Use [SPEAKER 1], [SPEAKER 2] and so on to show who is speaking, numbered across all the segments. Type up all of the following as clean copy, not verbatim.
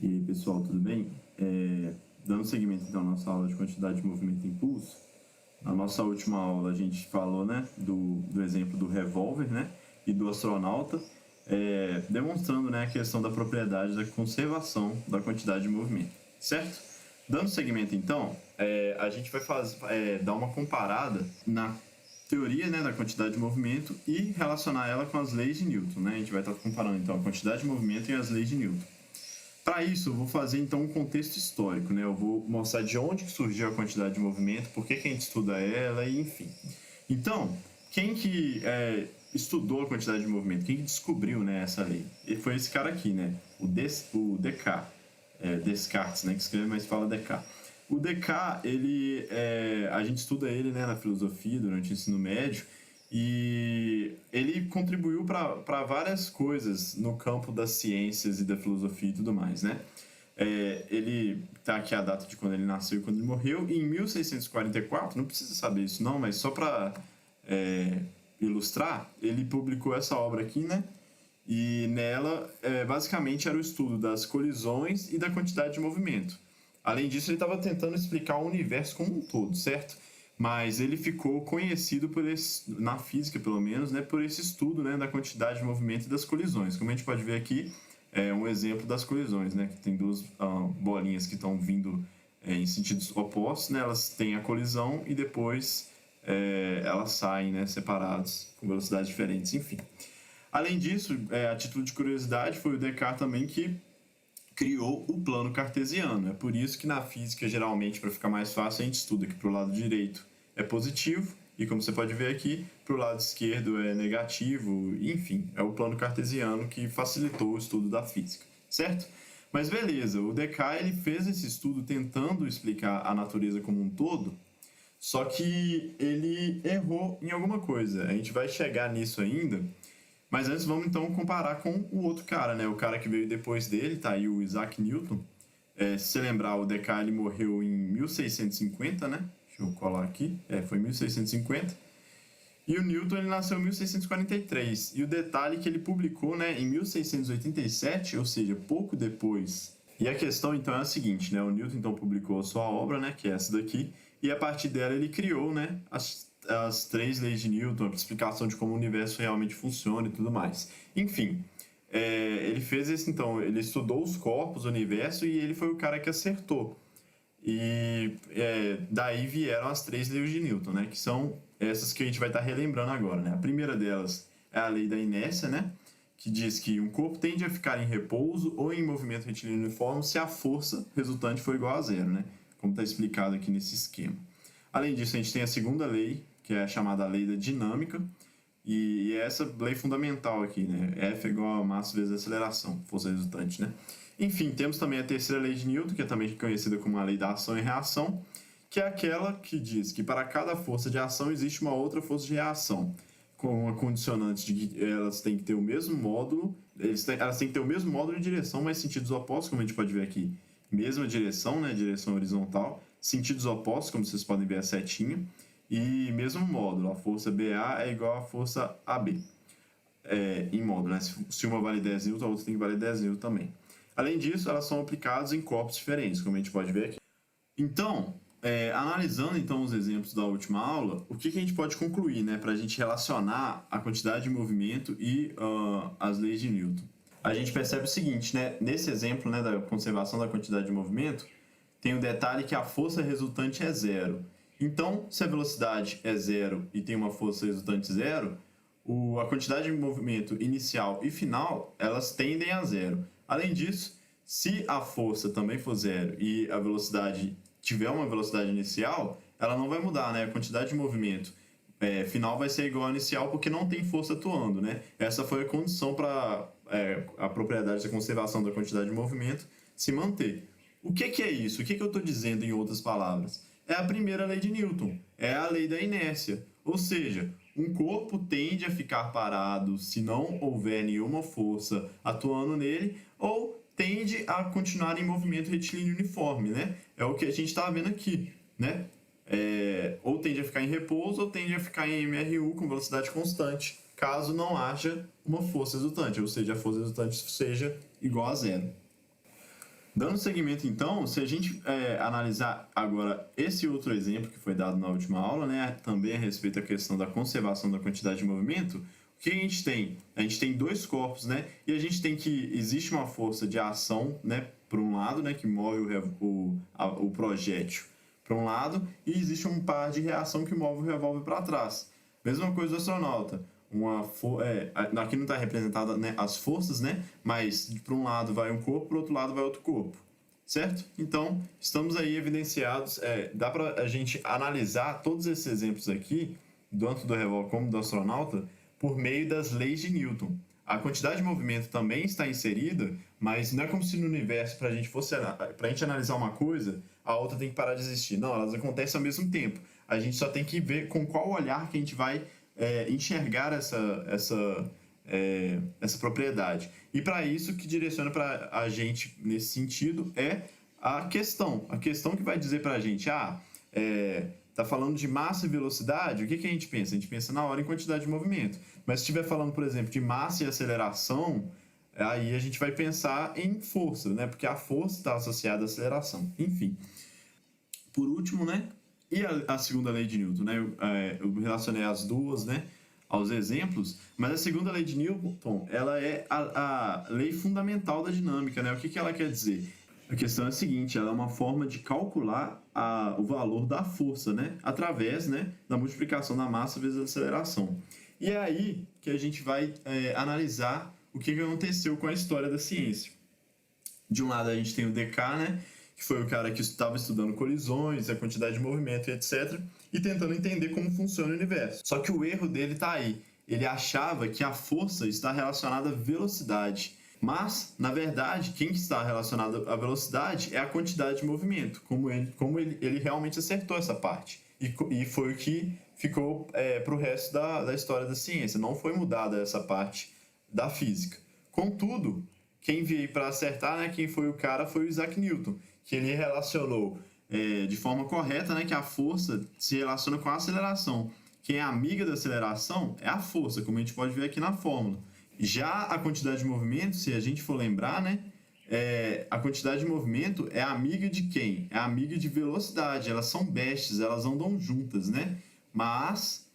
[SPEAKER 1] E aí, pessoal, tudo bem? Dando seguimento então à nossa aula de quantidade de movimento e impulso, na nossa última aula a gente falou, né, do exemplo do revólver, né, e do astronauta, demonstrando, né, a questão da propriedade da conservação da quantidade de movimento, certo? Dando seguimento então, a gente vai dar uma comparada na teoria, né, da quantidade de movimento e relacionar ela com as leis de Newton, né? A gente vai estar comparando então a quantidade de movimento e as leis de Newton. Para isso, eu vou fazer então um contexto histórico, né? Eu vou mostrar de onde surgiu a quantidade de movimento, por que a gente estuda ela e enfim. Então, quem que estudou a quantidade de movimento, quem que descobriu, né, essa lei? E foi esse cara aqui, né? O Descartes, Descartes, né? Que escreve, mas fala Descartes. O Descartes, a gente estuda ele, né, na filosofia durante o ensino médio, e ele contribuiu para várias coisas no campo das ciências e da filosofia e tudo mais, né? Ele tá aqui a data de quando ele nasceu e quando ele morreu. E em 1644, não precisa saber isso não, mas só para ilustrar, ele publicou essa obra aqui, né? E nela, basicamente, era o estudo das colisões e da quantidade de movimento. Além disso, ele estava tentando explicar o universo como um todo, certo? Mas ele ficou conhecido na física, pelo menos, né, por esse estudo, né, da quantidade de movimento e das colisões. Como a gente pode ver aqui, é um exemplo das colisões, né, que tem duas bolinhas que estão vindo em sentidos opostos, né, elas têm a colisão e depois elas saem, né, separadas com velocidades diferentes, enfim. Além disso, a título de curiosidade, foi o Descartes também que criou o plano cartesiano. É por isso que na física, geralmente, para ficar mais fácil, a gente estuda que para o lado direito é positivo e, como você pode ver aqui, para o lado esquerdo é negativo. Enfim, é o plano cartesiano que facilitou o estudo da física, certo? Mas beleza, o Descartes ele fez esse estudo tentando explicar a natureza como um todo, só que ele errou em alguma coisa. A gente vai chegar nisso ainda. Mas antes vamos então comparar com o outro cara, né? O cara que veio depois dele, tá aí o Isaac Newton. Se você lembrar, o Descartes ele morreu em 1650, né? Deixa eu colar aqui. Foi em 1650. E o Newton ele nasceu em 1643. E o detalhe que ele publicou, né, em 1687, ou seja, pouco depois. E a questão então é a seguinte, né? O Newton então publicou a sua obra, né, que é essa daqui, e a partir dela ele criou, né, as três leis de Newton, a explicação de como o universo realmente funciona e tudo mais. Enfim, ele fez isso então, ele estudou os corpos, o universo, e ele foi o cara que acertou. E daí vieram as três leis de Newton, né? Que são essas que a gente vai estar relembrando agora, né? A primeira delas é a lei da inércia, né? Que diz que um corpo tende a ficar em repouso ou em movimento retilíneo uniforme se a força resultante for igual a zero, né? Como está explicado aqui nesse esquema. Além disso, a gente tem a segunda lei, que é a chamada lei da dinâmica, e é essa lei fundamental aqui, né? F é igual a massa vezes a aceleração, força resultante, né? Enfim, temos também a terceira lei de Newton, que é também conhecida como a lei da ação e reação, que é aquela que diz que para cada força de ação existe uma outra força de reação, com a condicionante de que elas têm que ter o mesmo módulo, elas têm que ter o mesmo módulo de direção, mas sentidos opostos, como a gente pode ver aqui. Mesma direção, né? Direção horizontal, sentidos opostos, como vocês podem ver a setinha, e mesmo módulo, a força BA é igual à força AB, em módulo, né? Se uma vale 10 N, a outra tem que valer 10 N também. Além disso, elas são aplicadas em corpos diferentes, como a gente pode ver aqui. Então, analisando então os exemplos da última aula, o que a gente pode concluir, né, para a gente relacionar a quantidade de movimento e as leis de Newton? A gente percebe o seguinte, né, nesse exemplo, né, da conservação da quantidade de movimento, tem o detalhe que a força resultante é zero. Então, se a velocidade é zero e tem uma força resultante zero, a quantidade de movimento inicial e final, elas tendem a zero. Além disso, se a força também for zero e a velocidade tiver uma velocidade inicial, ela não vai mudar, né? A quantidade de movimento final vai ser igual à inicial porque não tem força atuando, né? Essa foi a condição para a propriedade da conservação da quantidade de movimento se manter. O que é isso? O que eu estou dizendo em outras palavras? É a primeira lei de Newton, é a lei da inércia. Ou seja, um corpo tende a ficar parado se não houver nenhuma força atuando nele, ou tende a continuar em movimento retilíneo uniforme, né? É o que a gente está vendo aqui, né? Ou tende a ficar em repouso, ou tende a ficar em MRU com velocidade constante, caso não haja uma força resultante, ou seja, a força resultante seja igual a zero. Dando seguimento, então, se a gente analisar agora esse outro exemplo que foi dado na última aula, né, também a respeito da questão da conservação da quantidade de movimento, o que a gente tem? A gente tem dois corpos, né, e a gente tem que existe uma força de ação, né, por um lado, né, que move o projétil para um lado, e existe um par de reação que move o revólver para trás. Mesma coisa do astronauta. Aqui não está representada, né, as forças, né, mas para um lado vai um corpo, para o outro lado vai outro corpo, certo? Então, estamos aí evidenciados, dá para a gente analisar todos esses exemplos aqui, tanto do revólver como do astronauta, por meio das leis de Newton. A quantidade de movimento também está inserida, mas não é como se no universo, para a gente analisar uma coisa, a outra tem que parar de existir. Não, elas acontecem ao mesmo tempo. A gente só tem que ver com qual olhar que a gente vai enxergar essa propriedade. E para isso, que direciona para a gente nesse sentido é a questão. A questão que vai dizer para a gente, está falando de massa e velocidade, o que a gente pensa? A gente pensa na hora em quantidade de movimento. Mas se estiver falando, por exemplo, de massa e aceleração, aí a gente vai pensar em força, né? Porque a força está associada à aceleração. Enfim. Por último, né? E a segunda lei de Newton, né? Eu relacionei as duas, né, aos exemplos, mas a segunda lei de Newton, ela é a lei fundamental da dinâmica, né? O que ela quer dizer? A questão é a seguinte, ela é uma forma de calcular o valor da força, né, através, né, da multiplicação da massa vezes a aceleração. E é aí que a gente vai analisar o que aconteceu com a história da ciência. De um lado a gente tem o Descartes, né, que foi o cara que estava estudando colisões, a quantidade de movimento, etc., e tentando entender como funciona o universo. Só que o erro dele está aí. Ele achava que a força está relacionada à velocidade. Mas, na verdade, quem está relacionado à velocidade é a quantidade de movimento, como ele realmente acertou essa parte. E foi o que ficou para o resto da história da ciência. Não foi mudada essa parte da física. Contudo, quem veio para acertar, né, quem foi o cara, foi o Isaac Newton, que ele relacionou de forma correta, né, que a força se relaciona com a aceleração. Quem é amiga da aceleração é a força, como a gente pode ver aqui na fórmula. Já a quantidade de movimento, se a gente for lembrar, né, a quantidade de movimento é amiga de quem? É amiga de velocidade. Elas são bestes, elas andam juntas, né? Mas,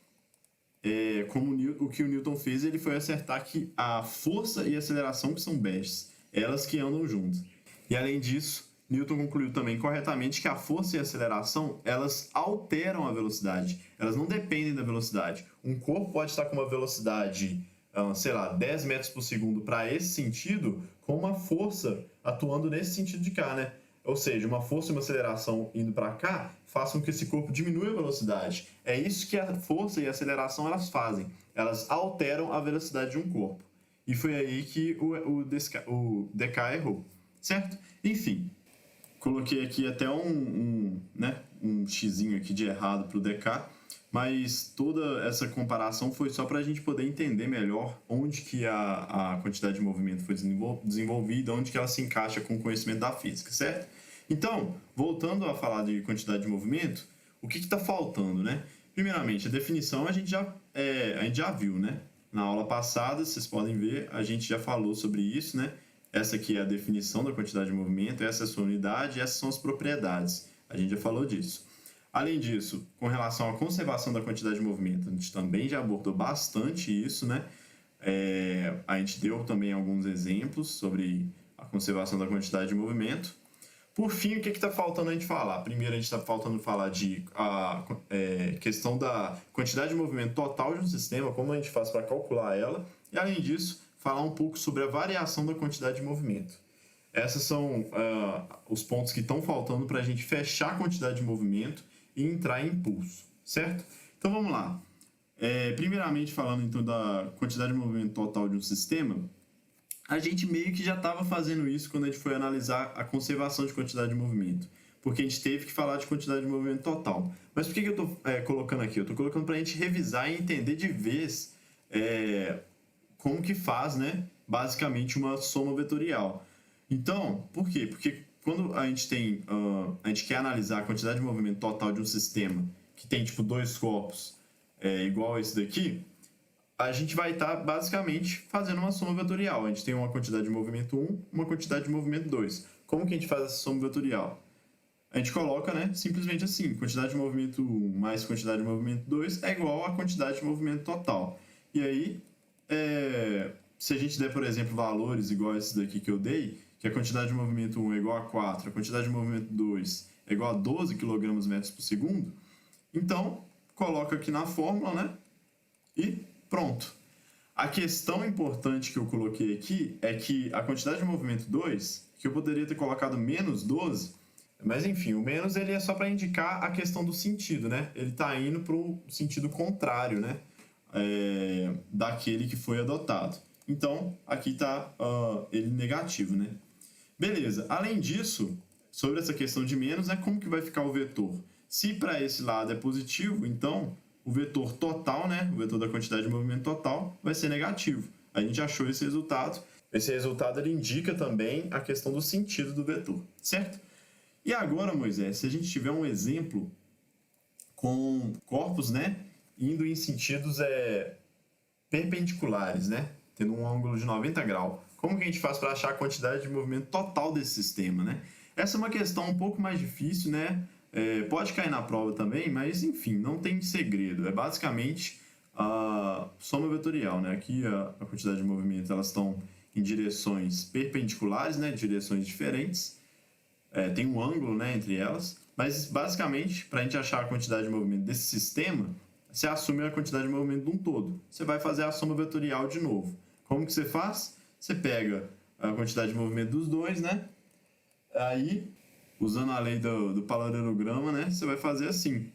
[SPEAKER 1] como o que o Newton fez, ele foi acertar que a força e a aceleração que são bestes, elas que andam juntas. E além disso, Newton concluiu também corretamente que a força e a aceleração, elas alteram a velocidade. Elas não dependem da velocidade. Um corpo pode estar com uma velocidade, sei lá, 10 metros por segundo para esse sentido, com uma força atuando nesse sentido de cá, né? Ou seja, uma força e uma aceleração indo para cá façam que esse corpo diminua a velocidade. É isso que a força e a aceleração elas fazem. Elas alteram a velocidade de um corpo. E foi aí que o Descartes errou, certo? Enfim, coloquei aqui até um xizinho aqui de errado para o Descartes, mas toda essa comparação foi só para a gente poder entender melhor onde que a quantidade de movimento foi desenvolvida, onde que ela se encaixa com o conhecimento da física, certo? Então, voltando a falar de quantidade de movimento, o que está faltando, né? Primeiramente, a definição a gente já viu, né? Na aula passada, vocês podem ver, a gente já falou sobre isso, né? Essa aqui é a definição da quantidade de movimento, essa é a sua unidade, essas são as propriedades. A gente já falou disso. Além disso, com relação à conservação da quantidade de movimento, a gente também já abordou bastante isso, né? A gente deu também alguns exemplos sobre a conservação da quantidade de movimento. Por fim, o que está faltando a gente falar? Primeiro, a gente está faltando falar de questão da quantidade de movimento total de um sistema, como a gente faz para calcular ela, e além disso, falar um pouco sobre a variação da quantidade de movimento. Esses são os pontos que estão faltando para a gente fechar a quantidade de movimento e entrar em impulso, certo? Então vamos lá. Primeiramente, falando então da quantidade de movimento total de um sistema, a gente meio que já estava fazendo isso quando a gente foi analisar a conservação de quantidade de movimento, porque a gente teve que falar de quantidade de movimento total. Mas por que eu estou colocando aqui? Eu estou colocando para a gente revisar e entender de vez como que faz, né, basicamente uma soma vetorial. Então, por quê? Porque quando a gente quer analisar a quantidade de movimento total de um sistema que tem tipo dois corpos igual a esse daqui, a gente vai estar basicamente fazendo uma soma vetorial. A gente tem uma quantidade de movimento 1, uma quantidade de movimento 2. Como que a gente faz essa soma vetorial? A gente coloca, né, simplesmente assim, quantidade de movimento 1 mais quantidade de movimento 2 é igual à quantidade de movimento total. E aí, se a gente der, por exemplo, valores igual a esse daqui que eu dei, que a quantidade de movimento 1 é igual a 4, a quantidade de movimento 2 é igual a 12 kg/s por segundo, então, coloca aqui na fórmula, né, e pronto. A questão importante que eu coloquei aqui é que a quantidade de movimento 2, que eu poderia ter colocado menos 12, mas enfim, o menos ele é só para indicar a questão do sentido, né? Ele está indo para o sentido contrário, né? Daquele que foi adotado. Então, aqui está ele negativo, né? Beleza. Além disso, sobre essa questão de menos, como que vai ficar o vetor? Se para esse lado é positivo, então o vetor total, né? O vetor da quantidade de movimento total vai ser negativo. A gente achou esse resultado. Esse resultado ele indica também a questão do sentido do vetor, certo? E agora, Moisés, se a gente tiver um exemplo com corpos, né, indo em sentidos perpendiculares, né, tendo um ângulo de 90 graus, como que a gente faz para achar a quantidade de movimento total desse sistema, né? Essa é uma questão um pouco mais difícil, né? Pode cair na prova também, mas enfim, não tem segredo. É basicamente a soma vetorial, né? Aqui a quantidade de movimentos elas estão em direções perpendiculares, né? Direções diferentes. Tem um ângulo, né, entre elas, mas basicamente, para a gente achar a quantidade de movimento desse sistema, você assume a quantidade de movimento de um todo. Você vai fazer a soma vetorial de novo. Como que você faz? Você pega a quantidade de movimento dos dois, né? Aí, usando a lei do paralelograma, né, você vai fazer assim,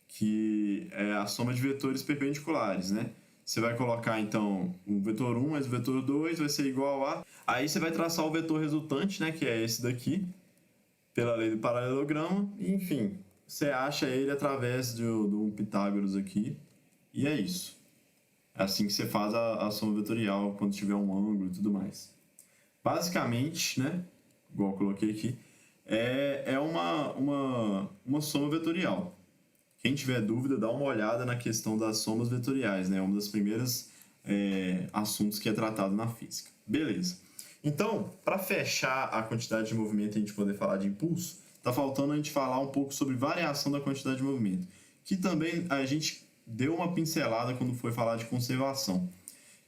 [SPEAKER 1] que é a soma de vetores perpendiculares, né? Você vai colocar, então, o vetor 1 mais o vetor 2 vai ser igual a... Aí você vai traçar o vetor resultante, né, que é esse daqui, pela lei do paralelograma, e, enfim, você acha ele através de um Pitágoras aqui, e é isso. É assim que você faz a soma vetorial quando tiver um ângulo e tudo mais. Basicamente, né, igual eu coloquei aqui, é uma soma vetorial. Quem tiver dúvida, dá uma olhada na questão das somas vetoriais, né? É um dos primeiros assuntos que é tratado na física. Beleza. Então, para fechar a quantidade de movimento e a gente poder falar de impulso, está faltando a gente falar um pouco sobre variação da quantidade de movimento, que também a gente deu uma pincelada quando foi falar de conservação,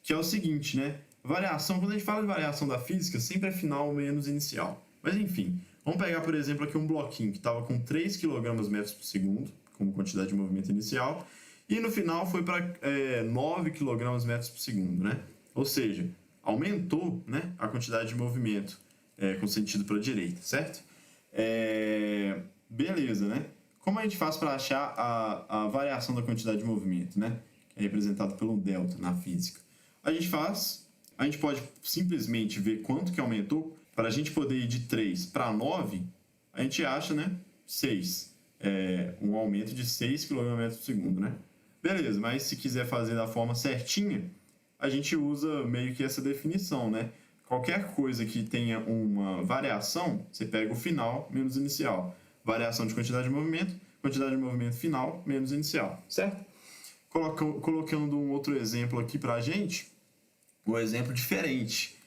[SPEAKER 1] que é o seguinte, né? Variação, quando a gente fala de variação da física, sempre é final menos inicial. Mas enfim, vamos pegar, por exemplo, aqui um bloquinho que estava com 3 km/s por segundo, como quantidade de movimento inicial, e no final foi para 9 km/s por segundo, né? Ou seja, aumentou, né, a quantidade de movimento com sentido para a direita, certo? Beleza, né? Como a gente faz para achar a variação da quantidade de movimento, né? Que é representado pelo delta na física. A gente pode simplesmente ver quanto que aumentou. Para a gente poder ir de 3 para 9, a gente acha, né, 6. Um aumento de 6 km por segundo, né? Beleza, mas se quiser fazer da forma certinha, a gente usa meio que essa definição, né? Qualquer coisa que tenha uma variação, você pega o final menos o inicial. Variação de quantidade de movimento final menos inicial, certo? Colocando um outro exemplo aqui para a gente, um exemplo diferente.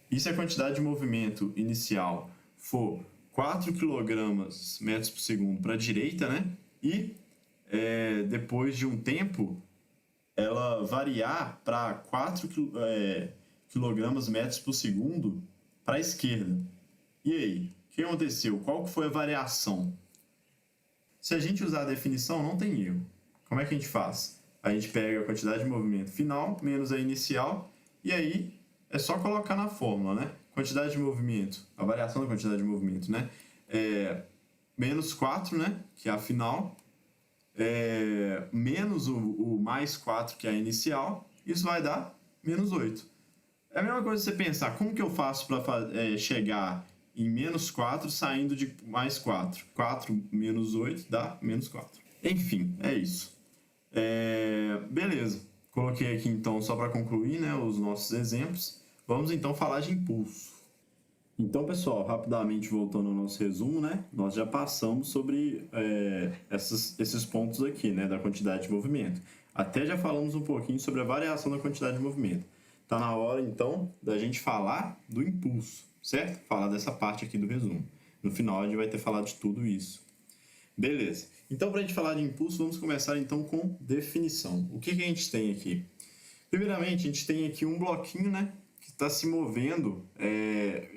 [SPEAKER 1] E se a quantidade de movimento inicial for 4 km/s por segundo para a direita, né? E depois de um tempo, ela variar para 4 km/s por segundo para a esquerda. E aí, o que aconteceu? Qual foi a variação? Se a gente usar a definição, não tem erro. Como é que a gente faz? A gente pega a quantidade de movimento final menos a inicial, e aí é só colocar na fórmula, né? Quantidade de movimento, a variação da quantidade de movimento, né? Menos 4, né? Que é a final, menos o mais 4, que é a inicial, isso vai dar menos 8. É a mesma coisa você pensar, como que eu faço para chegar em menos 4 saindo de mais 4? 4 menos 8 dá menos 4. Enfim, é isso. Beleza. Coloquei aqui então só para concluir, né, os nossos exemplos. Vamos então falar de impulso. Então, pessoal, rapidamente voltando ao nosso resumo, né, nós já passamos sobre esses pontos aqui, né, da quantidade de movimento. Até já falamos um pouquinho sobre a variação da quantidade de movimento. Está na hora, então, da gente falar do impulso, certo? Falar dessa parte aqui do resumo. No final, a gente vai ter falado de tudo isso. Beleza. Então, para a gente falar de impulso, vamos começar, então, com definição. O que a gente tem aqui? Primeiramente, a gente tem aqui um bloquinho, né? Que está se movendo,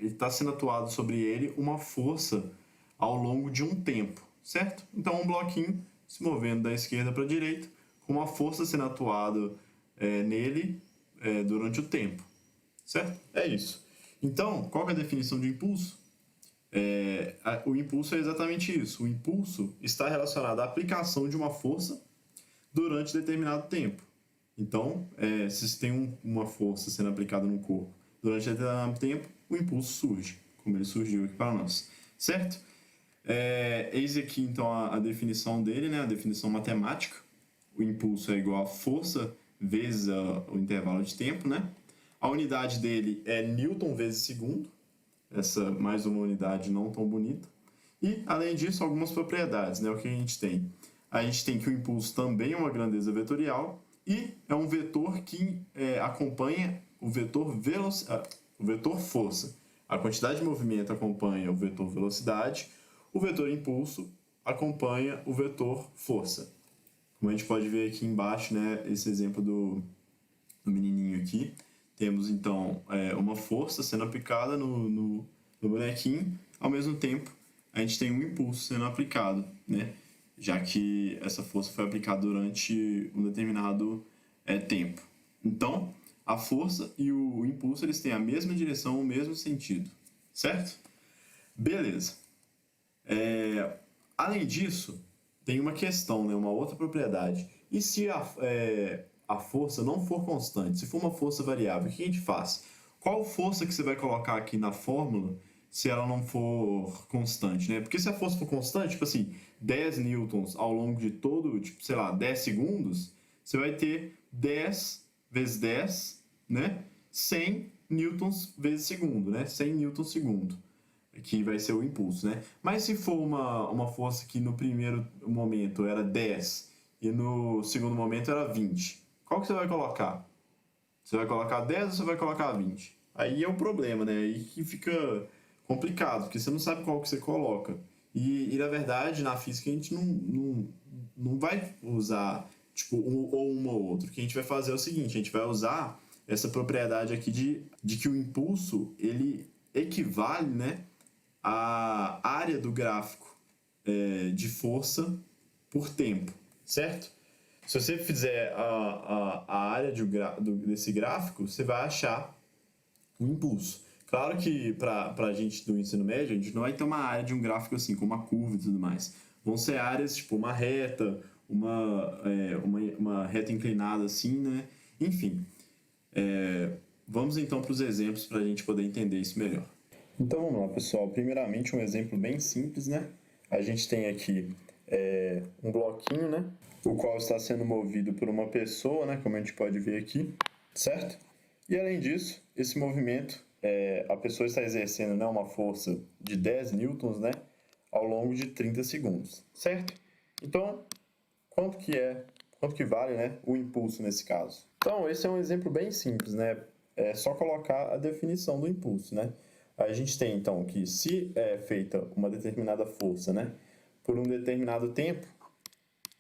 [SPEAKER 1] está sendo atuado sobre ele uma força ao longo de um tempo, certo? Então, um bloquinho se movendo da esquerda para a direita, com uma força sendo atuada nele durante o tempo, certo? É isso. Então, qual é a definição de impulso? O impulso é exatamente isso. O impulso está relacionado à aplicação de uma força durante determinado tempo. Então, se tem uma força sendo aplicada no corpo durante determinado tempo, o impulso surge, como ele surgiu aqui para nós, certo? Eis aqui, então, a definição dele, né? A definição matemática. O impulso é igual a força vezes o intervalo de tempo, né? A unidade dele é Newton vezes segundo, essa mais uma unidade não tão bonita. E, além disso, algumas propriedades, né? O que a gente tem? A gente tem que o impulso também é uma grandeza vetorial e é um vetor que acompanha o vetor força. A quantidade de movimento acompanha o vetor velocidade, o vetor impulso acompanha o vetor força. Como a gente pode ver aqui embaixo, né, esse exemplo do menininho aqui, temos então uma força sendo aplicada no bonequinho, ao mesmo tempo a gente tem um impulso sendo aplicado, né, já que essa força foi aplicada durante um determinado tempo. Então, a força e o impulso eles têm a mesma direção, o mesmo sentido, certo? Beleza. Além disso, tem uma questão, né, uma outra propriedade. E se a força não for constante, se for uma força variável, o que a gente faz? Qual força que você vai colocar aqui na fórmula se ela não for constante, né? Porque se a força for constante, tipo assim, 10 newtons ao longo de todo, tipo, sei lá, 10 segundos, você vai ter 10 vezes 10, né? 100 newtons vezes segundo, né? 100 newtons segundo, que vai ser o impulso, né? Mas se for uma força que no primeiro momento era 10 e no segundo momento era 20, qual que você vai colocar? Você vai colocar 10 ou você vai colocar 20? Aí é o problema, né? Aí que fica complicado, porque você não sabe qual que você coloca. E na verdade, na física, a gente não vai usar tipo, ou uma ou outra. O que a gente vai fazer é o seguinte, a gente vai usar essa propriedade aqui de que o impulso, ele equivale, né, à área do gráfico de força por tempo, certo? Se você fizer a área desse gráfico, você vai achar o impulso. Claro que para a gente do ensino médio, a gente não vai ter uma área de um gráfico assim, com uma curva e tudo mais. Vão ser áreas tipo uma reta, uma reta inclinada assim, né? Enfim, vamos então para os exemplos para a gente poder entender isso melhor. Então vamos lá, pessoal. Primeiramente, um exemplo bem simples, né? A gente tem aqui um bloquinho, né? O qual está sendo movido por uma pessoa, né? Como a gente pode ver aqui, certo? E além disso, esse movimento, a pessoa está exercendo, né, uma força de 10 newtons, né? Ao longo de 30 segundos, certo? Então, quanto que vale, né, o impulso nesse caso? Então, esse é um exemplo bem simples, né? É só colocar a definição do impulso, né? A gente tem, então, que se é feita uma determinada força, né, por um determinado tempo,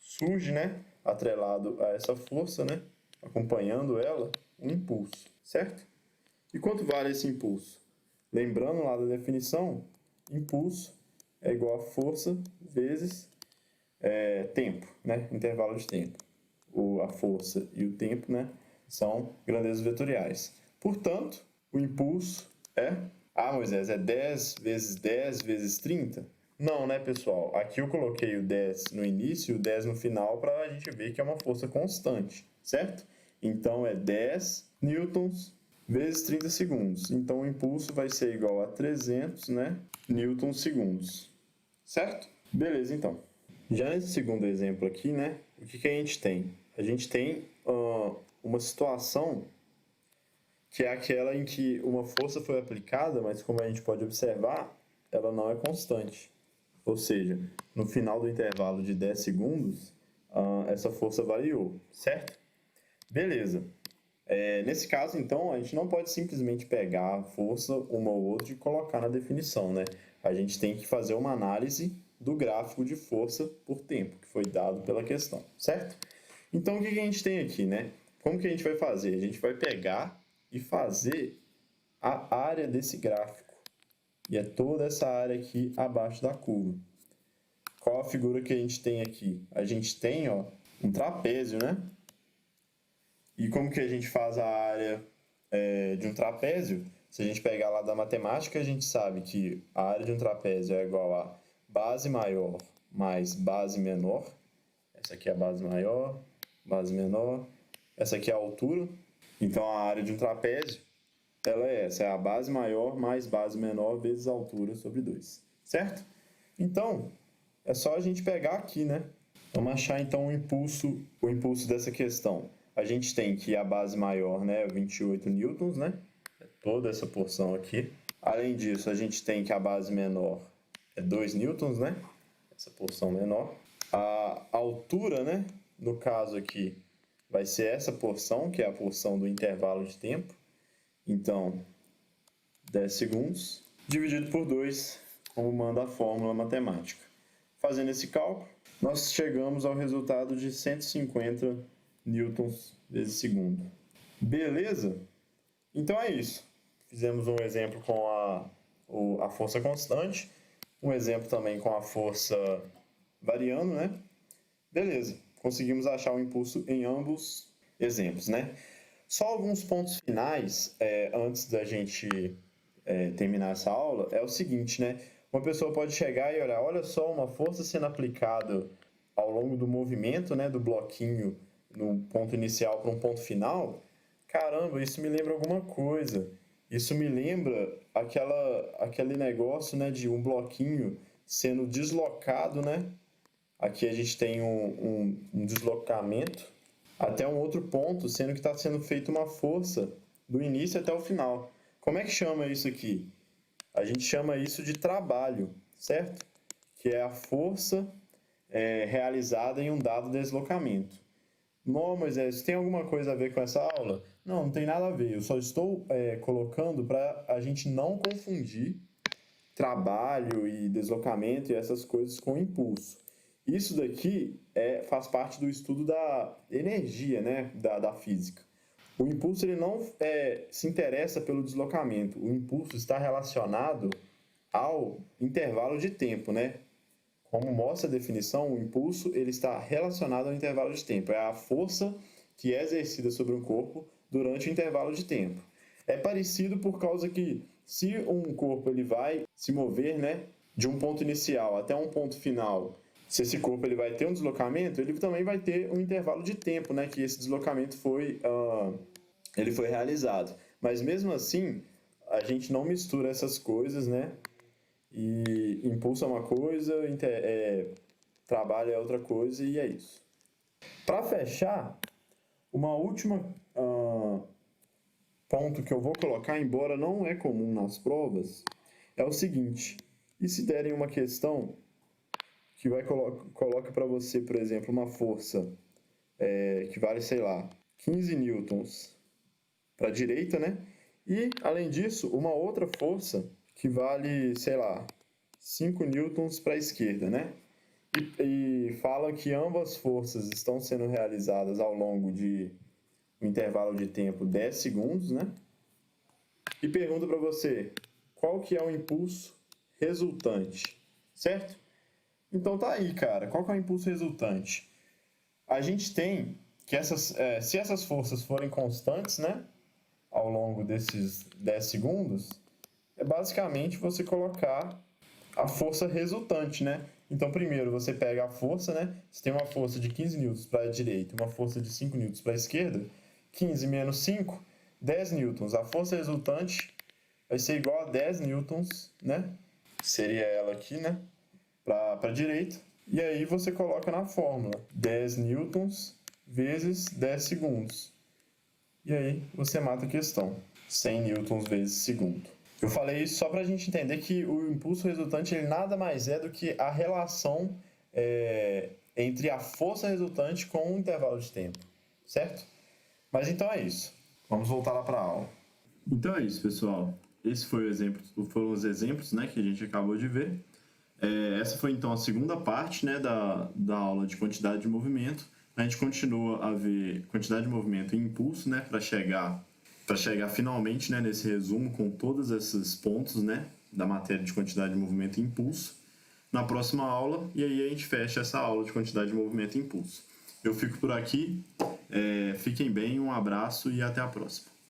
[SPEAKER 1] surge, né, atrelado a essa força, né, acompanhando ela, um impulso, certo? E quanto vale esse impulso? Lembrando lá da definição, impulso é igual a força vezes tempo, né, intervalo de tempo. A força e o tempo, né, são grandezas vetoriais. Portanto, o impulso Moisés, é 10 vezes 10 vezes 30? Não, né, pessoal? Aqui eu coloquei o 10 no início e o 10 no final para a gente ver que é uma força constante, certo? Então, é 10 newtons vezes 30 segundos. Então, o impulso vai ser igual a 300, né, newtons segundos, certo? Beleza, então. Já nesse segundo exemplo aqui, né, o que a gente tem? A gente tem uma situação que é aquela em que uma força foi aplicada, mas como a gente pode observar, ela não é constante. Ou seja, no final do intervalo de 10 segundos, essa força variou, certo? Beleza. Nesse caso, então, a gente não pode simplesmente pegar a força uma ou outra e colocar na definição, né? A gente tem que fazer uma análise do gráfico de força por tempo, que foi dado pela questão, certo? Então, o que a gente tem aqui, né? Como que a gente vai fazer? A gente vai pegar e fazer a área desse gráfico. E é toda essa área aqui abaixo da curva. Qual a figura que a gente tem aqui? A gente tem, ó, um trapézio, né? E como que a gente faz a área de um trapézio? Se a gente pegar lá da matemática, a gente sabe que a área de um trapézio é igual a base maior mais base menor. Essa aqui é a base maior, base menor. Essa aqui é a altura. Então, a área de um trapézio, ela é essa. É a base maior mais base menor vezes a altura sobre 2. Certo? Então, é só a gente pegar aqui, né? Vamos achar, então, o impulso dessa questão. A gente tem que a base maior, né, é 28 newtons, né? É toda essa porção aqui. Além disso, a gente tem que a base menor é 2 newtons, né? Essa porção menor. A altura, né, no caso aqui, vai ser essa porção, que é a porção do intervalo de tempo. Então, 10 segundos, dividido por 2, como manda a fórmula matemática. Fazendo esse cálculo, nós chegamos ao resultado de 150 newtons vezes segundo. Beleza? Então é isso. Fizemos um exemplo com a força constante, um exemplo também com a força variando, né? Beleza. Conseguimos achar o impulso em ambos exemplos, né? Só alguns pontos finais, antes da gente terminar essa aula, é o seguinte, né? Uma pessoa pode chegar e olhar, olha só, uma força sendo aplicada ao longo do movimento, né, do bloquinho, no ponto inicial para um ponto final. Caramba, isso me lembra alguma coisa. Isso me lembra aquele negócio, né, de um bloquinho sendo deslocado, né? Aqui a gente tem um deslocamento até um outro ponto, sendo que está sendo feita uma força do início até o final. Como é que chama isso aqui? A gente chama isso de trabalho, certo? Que é a força realizada em um dado deslocamento. Não, Moisés, tem alguma coisa a ver com essa aula? Não, não tem nada a ver. Eu só estou colocando para a gente não confundir trabalho e deslocamento e essas coisas com impulso. Isso daqui faz parte do estudo da energia, né, da física. O impulso ele não se interessa pelo deslocamento. O impulso está relacionado ao intervalo de tempo, né? Como mostra a definição, o impulso ele está relacionado ao intervalo de tempo. É a força que é exercida sobre um corpo durante o intervalo de tempo. É parecido por causa que se um corpo ele vai se mover, né, de um ponto inicial até um ponto final, se esse corpo ele vai ter um deslocamento, ele também vai ter um intervalo de tempo, né, que esse deslocamento ele foi realizado. Mas mesmo assim, a gente não mistura essas coisas, né? E impulso é uma coisa, trabalho é outra coisa e é isso. Para fechar, uma última ponto que eu vou colocar, embora não é comum nas provas, é o seguinte: e se derem uma questão que coloca para você, por exemplo, uma força que vale, sei lá, 15 newtons para a direita, né? E, além disso, uma outra força que vale, sei lá, 5 newtons para a esquerda, né? E fala que ambas forças estão sendo realizadas ao longo de um intervalo de tempo 10 segundos, né? E pergunta para você, qual que é o impulso resultante, certo? Então tá aí, cara, qual que é o impulso resultante? A gente tem que se essas forças forem constantes, né, ao longo desses 10 segundos, é basicamente você colocar a força resultante, né? Então, primeiro você pega a força, né? Você tem uma força de 15 newtons para a direita, uma força de 5 newtons para a esquerda. 15 menos 5, 10 newtons. A força resultante vai ser igual a 10 newtons, né? Seria ela aqui, né? Para a direita. E aí você coloca na fórmula 10 newtons vezes 10 segundos. E aí você mata a questão. 100 newtons vezes segundo. Eu falei isso só para a gente entender que o impulso resultante ele nada mais é do que a relação entre a força resultante com o intervalo de tempo, certo? Mas então é isso. Vamos voltar lá para a aula. Então é isso, pessoal. Esse foi foram os exemplos, né, que a gente acabou de ver. Essa foi então a segunda parte, né, da aula de quantidade de movimento. A gente continua a ver quantidade de movimento e impulso, né, para chegar finalmente, né, nesse resumo com todos esses pontos, né, da matéria de quantidade de movimento e impulso na próxima aula, e aí a gente fecha essa aula de quantidade de movimento e impulso. Eu fico por aqui, fiquem bem, um abraço e até a próxima.